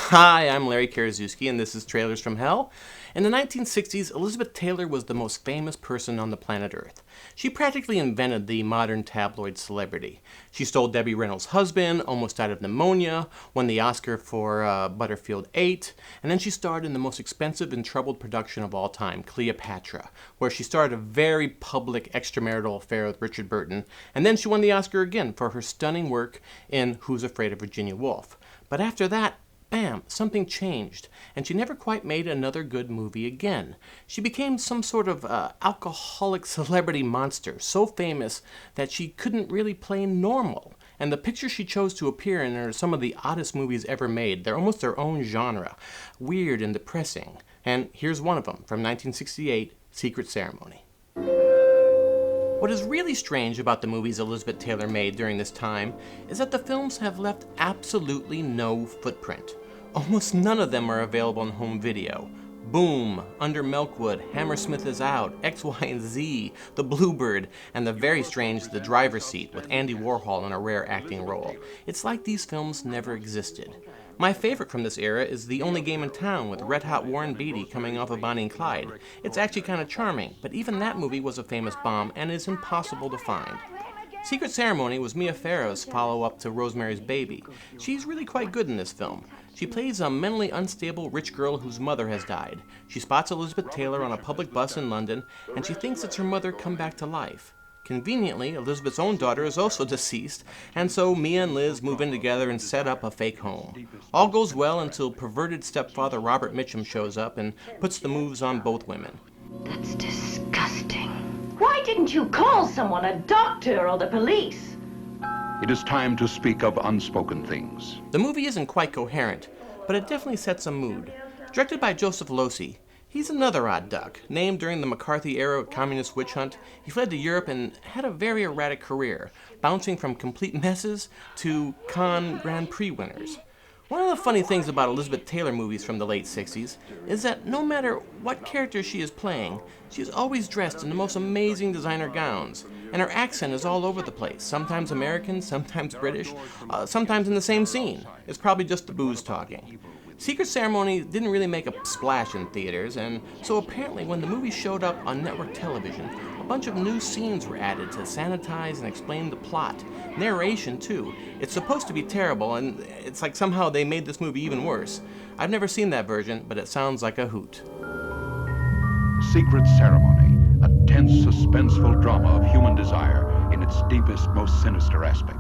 Hi, I'm Larry Karaszewski, and this is Trailers from Hell. In the 1960s, Elizabeth Taylor was the most famous person on the planet Earth. She practically invented the modern tabloid celebrity. She stole Debbie Reynolds' husband, almost died of pneumonia, won the Oscar for Butterfield 8, and then she starred in the most expensive and troubled production of all time, Cleopatra, where she starred a very public extramarital affair with Richard Burton, and then she won the Oscar again for her stunning work in Who's Afraid of Virginia Woolf. But after that, bam, something changed, and she never quite made another good movie again. She became some sort of alcoholic celebrity monster, so famous that she couldn't really play normal. And the pictures she chose to appear in are some of the oddest movies ever made. They're almost their own genre, weird and depressing. And here's one of them, from 1968, Secret Ceremony. What is really strange about the movies Elizabeth Taylor made during this time is that the films have left absolutely no footprint. Almost none of them are available on home video. Boom, Under Milkwood, Hammersmith is Out, X, Y, and Z, The Bluebird, and the very strange The Driver's Seat with Andy Warhol in a rare acting role. It's like these films never existed. My favorite from this era is The Only Game in Town with red-hot Warren Beatty coming off of Bonnie and Clyde. It's actually kind of charming, but even that movie was a famous bomb and is impossible to find. Secret Ceremony was Mia Farrow's follow-up to Rosemary's Baby. She's really quite good in this film. She plays a mentally unstable rich girl whose mother has died. She spots Elizabeth Taylor on a public bus in London, and she thinks it's her mother come back to life. Conveniently, Elizabeth's own daughter is also deceased, and so Mia and Liz move in together and set up a fake home. All goes well until perverted stepfather Robert Mitchum shows up and puts the moves on both women. That's disgusting. Why didn't you call someone, a doctor or the police? It is time to speak of unspoken things. The movie isn't quite coherent, but it definitely sets a mood. Directed by Joseph Losey, he's another odd duck. Named during the McCarthy-era communist witch hunt, he fled to Europe and had a very erratic career, bouncing from complete messes to Cannes Grand Prix winners. One of the funny things about Elizabeth Taylor movies from the late 60s is that no matter what character she is playing, she is always dressed in the most amazing designer gowns, and her accent is all over the place, sometimes American, sometimes British, sometimes in the same scene. It's probably just the booze talking. Secret Ceremony didn't really make a splash in theaters, and so apparently when the movie showed up on network television, a bunch of new scenes were added to sanitize and explain the plot. Narration, too. It's supposed to be terrible, and it's like somehow they made this movie even worse. I've never seen that version, but it sounds like a hoot. Secret Ceremony, a tense, suspenseful drama of human desire in its deepest, most sinister aspect.